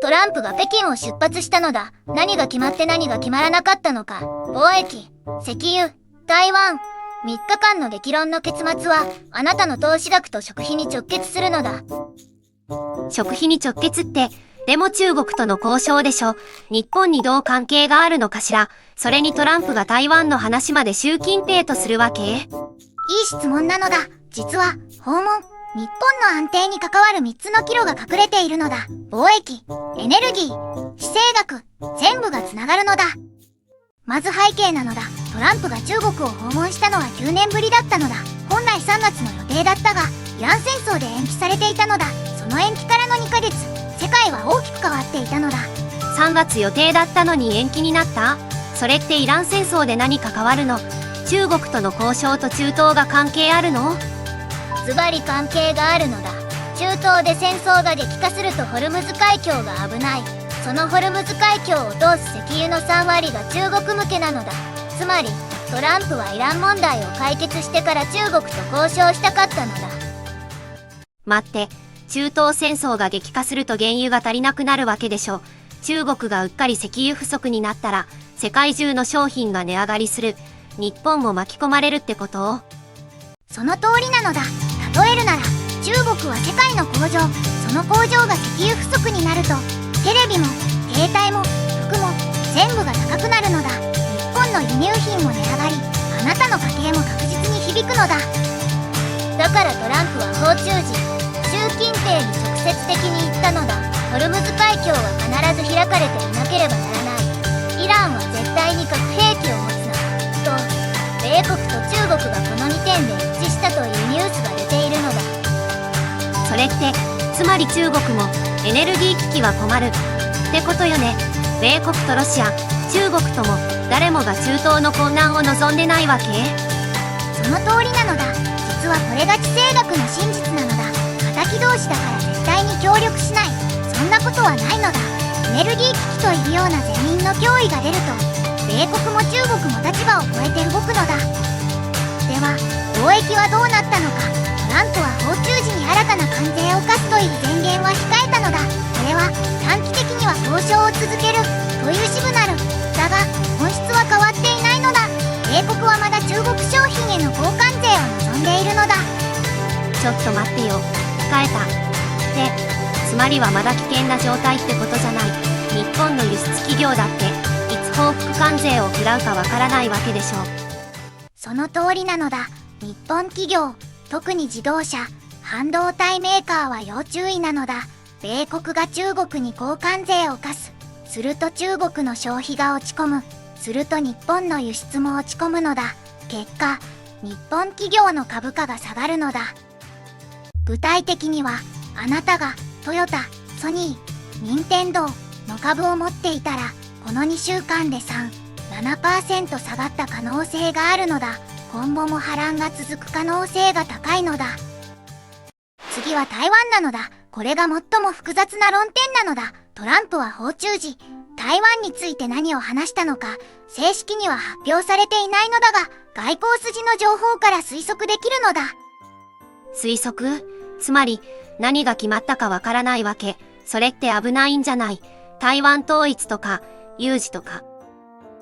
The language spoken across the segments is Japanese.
トランプが北京を出発したのだ。何が決まって何が決まらなかったのか。貿易、石油、台湾。3日間の激論の結末は、あなたの投資額と食費に直結するのだ。食費に直結って、でも中国との交渉でしょ。日本にどう関係があるのかしら。それにトランプが台湾の話まで習近平とするわけ？いい質問なのだ。実は、訪問、日本の安定に関わる3つの岐路が隠れているのだ。貿易、エネルギー、地政学、全部がつながるのだ。まず背景なのだ。トランプが中国を訪問したのは9年ぶりだったのだ。本来3月の予定だったが、イラン戦争で延期されていたのだ。その延期からの2ヶ月、世界は大きく変わっていたのだ。3月予定だったのに延期になった？それってイラン戦争で何か変わるの？中国との交渉と中東が関係あるの？ズバリ関係があるのだ。中東で戦争が激化するとホルムズ海峡が危ない。そのホルムズ海峡を通す石油の3割が中国向けなのだ。つまりトランプはイラン問題を解決してから中国と交渉したかったのだ。待って、中東戦争が激化すると原油が足りなくなるわけでしょ。中国がうっかり石油不足になったら世界中の商品が値上がりする。日本も巻き込まれるってこと？その通りなのだ。例えるなら中国は世界の工場、その工場が石油不足になるとテレビも携帯も服も全部が高くなるのだ。日本の輸入品も値上がり、あなたの家計も確実に響くのだ。だからトランプは訪中時、習近平に直接的に言ったのだ。ホルムズ海峡は必ず開かれていなければならない。イランは絶対に核兵器を持つな。と、米国と中国がこの2点で一致したというニュースが出ているのだ。それって、つまり中国もエネルギー危機は困るってことよね。米国とロシア、中国とも誰もが中東の混乱を望んでないわけ？その通りなのだ。実はこれが地政学の真実なのだ。敵同士だから絶対に協力しない。そんなことはないのだ。エネルギー危機というような全民の脅威が出ると、米国も中国も立場を超えて動くのだ。では、貿易はどうなったのか。トランプは訪中時に新たな関税を課すという宣言は控えたのだ。これは短期的には交渉を続けるというシグナルだが、本質は変わっていないのだ。米国はまだ中国商品への交換税を望んでいるのだ。ちょっと待ってよ。控えた。で、つまりはまだ危険な状態ってことじゃない。日本の輸出企業だっていつ報復関税を食らうかわからないわけでしょ。その通りなのだ。日本企業、特に自動車、半導体メーカーは要注意なのだ。米国が中国に交換税を課す。すると中国の消費が落ち込む。すると日本の輸出も落ち込むのだ。結果、日本企業の株価が下がるのだ。具体的には、あなたがトヨタ、ソニー、任天堂の株を持っていたら、この2週間で3、7% 下がった可能性があるのだ。今後も波乱が続く可能性が高いのだ。次は台湾なのだ。これが最も複雑な論点なのだ。トランプは訪中時、台湾について何を話したのか、正式には発表されていないのだが、外交筋の情報から推測できるのだ。推測？つまり、何が決まったかわからないわけ。それって危ないんじゃない？台湾統一とか、有事とか。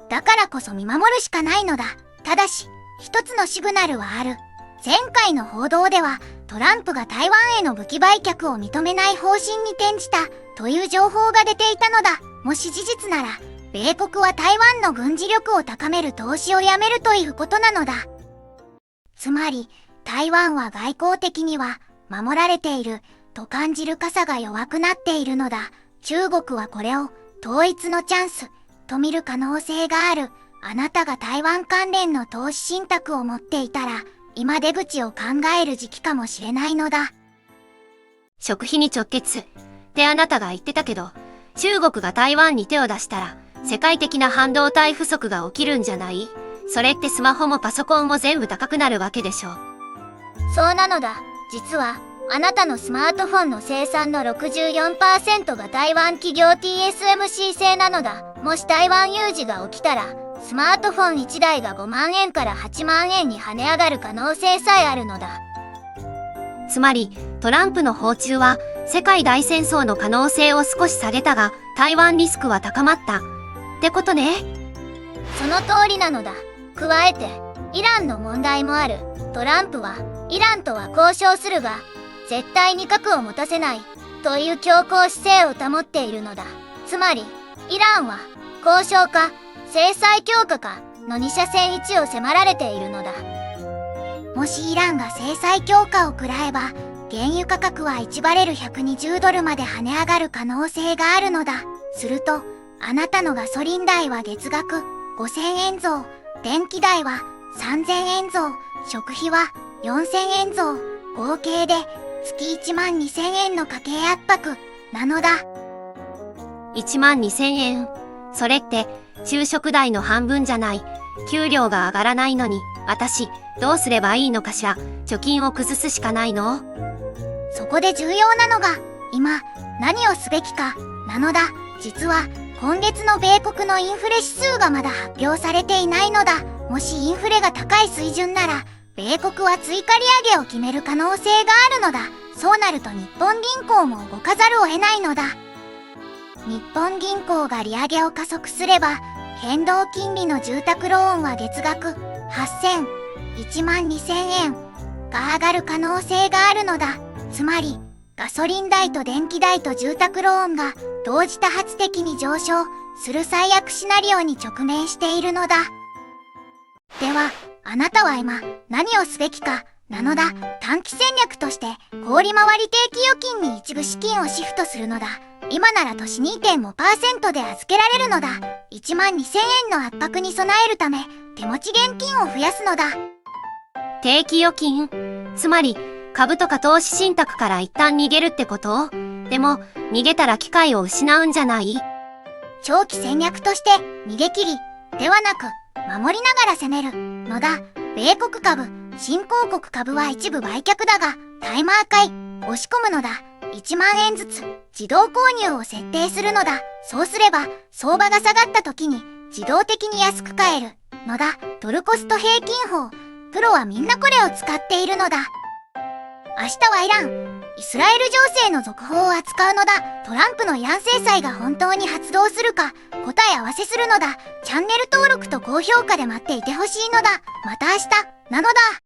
だからこそ見守るしかないのだ。ただし、一つのシグナルはある。前回の報道では、トランプが台湾への武器売却を認めない方針に転じた、という情報が出ていたのだ。もし事実なら、米国は台湾の軍事力を高める投資をやめるということなのだ。つまり、台湾は外交的には、守られている、と感じる傘が弱くなっているのだ。中国はこれを、統一のチャンス、と見る可能性がある。あなたが台湾関連の投資信託を持っていたら、今出口を考える時期かもしれないのだ。食費に直結ってあなたが言ってたけど、中国が台湾に手を出したら、世界的な半導体不足が起きるんじゃない？それってスマホもパソコンも全部高くなるわけでしょ。そうなのだ。実は、あなたのスマートフォンの生産の 64% が台湾企業 TSMC 製なのだ。もし台湾有事が起きたら、スマートフォン1台が5万円から8万円に跳ね上がる可能性さえあるのだ。つまり、トランプの訪中は世界大戦争の可能性を少し下げたが、台湾リスクは高まった。ってことね。その通りなのだ。加えて、イランの問題もある。トランプは、イランとは交渉するが、絶対に核を持たせない、という強硬姿勢を保っているのだ。つまり、イランは、交渉か、制裁強化か、の二者選一を迫られているのだ。もしイランが制裁強化を食らえば、原油価格は1バレル120ドルまで跳ね上がる可能性があるのだ。すると、あなたのガソリン代は月額5000円増、電気代は3000円増、食費は4000円増、合計で月1万2000円の家計圧迫なのだ。1万2000円。それって、昼食代の半分じゃない。給料が上がらないのに、私、どうすればいいのかしら。貯金を崩すしかないの？そこで重要なのが、今、何をすべきか、なのだ。実は、今月の米国のインフレ指数がまだ発表されていないのだ。もしインフレが高い水準なら、米国は追加利上げを決める可能性があるのだ。そうなると日本銀行も動かざるを得ないのだ。日本銀行が利上げを加速すれば、変動金利の住宅ローンは月額8000、1万2000円が上がる可能性があるのだ。つまり、ガソリン代と電気代と住宅ローンが同時多発的に上昇する最悪シナリオに直面しているのだ。では、あなたは今何をすべきかなのだ。短期戦略として小売回り定期預金に一部資金をシフトするのだ。今なら年 2.5% で預けられるのだ。1万2000円の圧迫に備えるため手持ち現金を増やすのだ。定期預金？つまり、株とか投資信託から一旦逃げるってこと？でも、逃げたら機会を失うんじゃない？長期戦略として逃げ切りではなく守りながら攻めるのだ。米国株、新興国株は一部売却だが、タイマー買い、押し込むのだ。1万円ずつ自動購入を設定するのだ。そうすれば相場が下がった時に自動的に安く買えるのだ。ドルコスト平均法。プロはみんなこれを使っているのだ。明日はイラン、イスラエル情勢の続報を扱うのだ。トランプのイラン制裁が本当に発動するか答え合わせするのだ。チャンネル登録と高評価で待っていてほしいのだ。また明日なのだ。